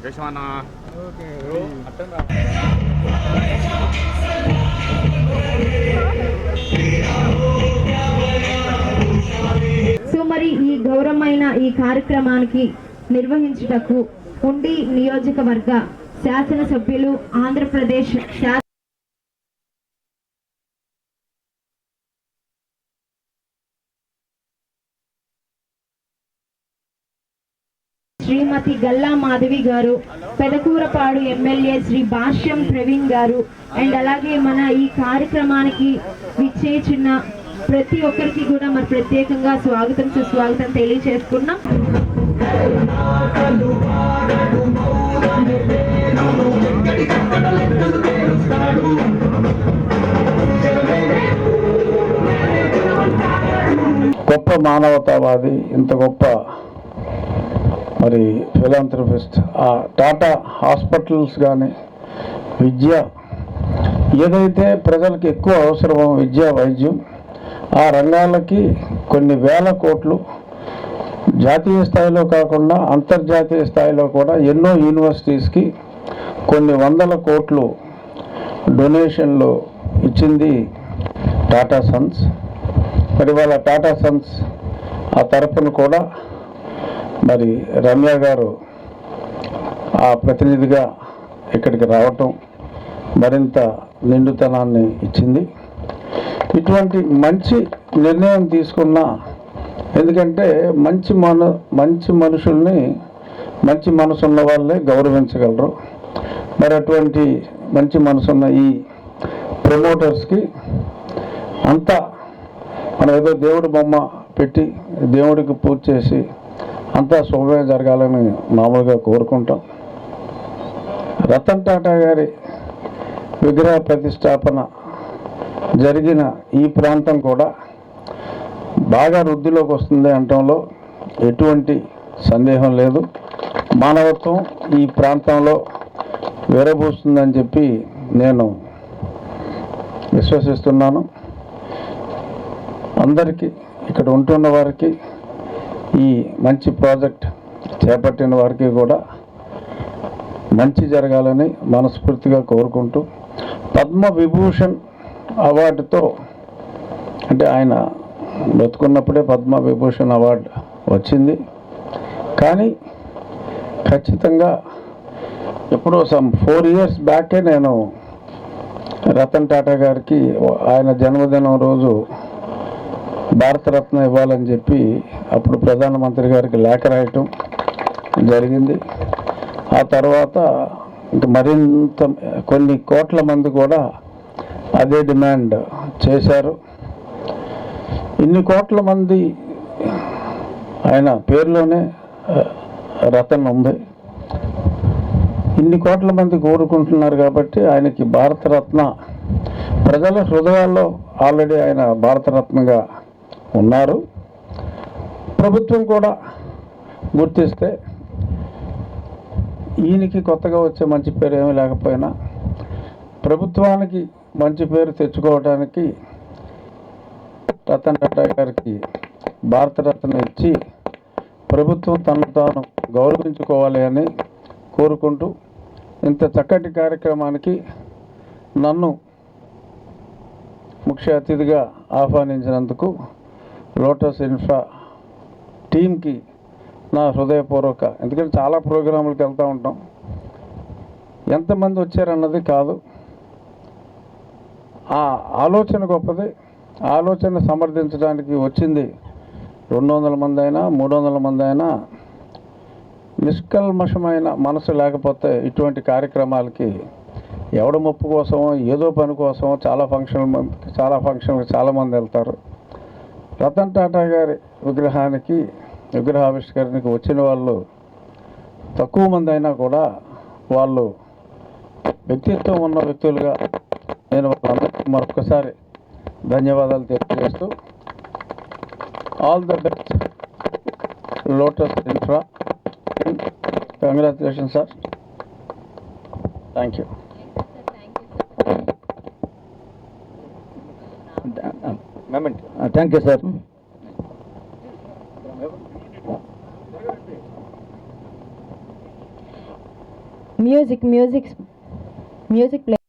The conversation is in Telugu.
సో మరి ఈ గౌరవమైన ఈ కార్యక్రమానికి నిర్వహించుటకు ఉండి నియోజకవర్గ శాసనసభ్యులు ఆంధ్రప్రదేశ్ శ్రీమతి గల్లా మాధవి గారు, పెదకూరపాడు ఎమ్మెల్యే శ్రీ భాష్యం ప్రవీణ్ గారు, అండ్ అలాగే మన ఈ కార్యక్రమానికి విచ్చేసిన ప్రతి ఒక్కరికి కూడా మరి ప్రత్యేకంగా స్వాగతం సుస్వాగతం తెలియజేసుకున్నాం. గొప్ప మానవతావాది, ఇంత గొప్ప మరి ఫిలాంథ్రపిస్ట్, ఆ టాటా హాస్పిటల్స్ కానీ విద్య ఏదైతే ప్రజలకు ఎక్కువ అవసరమో విద్య వైద్యం ఆ రంగాలకి కొన్ని వేల కోట్లు జాతీయ స్థాయిలో కాకుండా అంతర్జాతీయ స్థాయిలో కూడా ఎన్నో యూనివర్సిటీస్కి కొన్ని వందల కోట్లు డొనేషన్లు ఇచ్చింది టాటా సన్స్. మరి వాళ్ళ టాటా సన్స్ ఆ తరఫున కూడా మరి రమ్య గారు ఆ ప్రతినిధిగా ఇక్కడికి రావటం మరింత నిండుతనాన్ని ఇచ్చింది. ఇటువంటి మంచి నిర్ణయం తీసుకున్న, ఎందుకంటే మంచి మనుషుల్ని మంచి మనసున్న వాళ్ళే గౌరవించగలరు. మరి అటువంటి మంచి మనసున్న ఈ ప్రమోటర్స్కి అంతా మనం ఏదో దేవుడి బొమ్మ పెట్టి దేవుడికి పూజ చేసి అంతా శుభమే జరగాలని మామూలుగా కోరుకుంటాం. రతన్ టాటా గారి విగ్రహ ప్రతిష్టాపన జరిగిన ఈ ప్రాంతం కూడా బాగా వృద్ధిలోకి వస్తుంది అనటంలో ఎటువంటి సందేహం లేదు. మానవత్వం ఈ ప్రాంతంలో విరబూస్తుందని చెప్పి నేను విశ్వసిస్తున్నాను. అందరికీ ఇక్కడ ఉంటున్న వారికి, ఈ మంచి ప్రాజెక్ట్ చేపట్టిన వారికి కూడా మంచి జరగాలని మనస్ఫూర్తిగా కోరుకుంటూ, పద్మ విభూషణ్ అవార్డుతో, అంటే ఆయన బతుకున్నప్పుడే పద్మ విభూషణ్ అవార్డు వచ్చింది, కానీ ఖచ్చితంగా ఎప్పుడో 4 years బ్యాకే నేను రతన్ టాటా గారికి ఆయన జన్మదినం రోజు భారతరత్న ఇవ్వాలని చెప్పి అప్పుడు ప్రధానమంత్రి గారికి లేఖ రాయటం జరిగింది. ఆ తర్వాత ఇంక మరింత కొన్ని కోట్ల మంది కూడా అదే డిమాండ్ చేశారు. ఇన్ని కోట్ల మంది ఆయన పేరులోనే రతన్ ఉంది. ఇన్ని కోట్ల మంది కోరుకుంటున్నారు కాబట్టి ఆయనకి భారతరత్న, ప్రజల హృదయాల్లో ఆల్రెడీ ఆయన భారతరత్నగా ఉన్నారు. ప్రభుత్వం కూడా గుర్తిస్తే ఈయనకి కొత్తగా వచ్చే మంచి పేరు ఏమీ లేకపోయినా ప్రభుత్వానికి మంచి పేరు తెచ్చుకోవడానికి రతన్ టాటా గారికి భారతరత్న ఇచ్చి ప్రభుత్వం తనను తాను గౌరవించుకోవాలి అని కోరుకుంటూ, ఇంత చక్కటి కార్యక్రమానికి నన్ను ముఖ్య అతిథిగా ఆహ్వానించినందుకు లోటస్ ఇన్ఫ్రా టీంకి నా హృదయపూర్వక, ఎందుకంటే చాలా ప్రోగ్రాములకు వెళ్తూ ఉంటాం, ఎంతమంది వచ్చారన్నది కాదు, ఆ ఆలోచన గొప్పది. ఆలోచన సమర్థించడానికి వచ్చింది 200 మంది అయినా 300 మంది అయినా, నిష్కల్మషమైన మనసు లేకపోతే ఇటువంటి కార్యక్రమాలకి ఎవడ ముప్పు కోసమో ఏదో పని కోసమో చాలా ఫంక్షన్లకు చాలామంది వెళ్తారు. రతన్ టాటా గారి విగ్రహావిష్కరణకి వచ్చిన వాళ్ళు తక్కువ మంది అయినా కూడా వాళ్ళు వ్యక్తిత్వం ఉన్న వ్యక్తులుగా నేను వాళ్ళందరికీ మరొకసారి ధన్యవాదాలు తెలియజేస్తూ, all the best lotus infra. Congratulation sir. Thank you. Thank you sir. Music play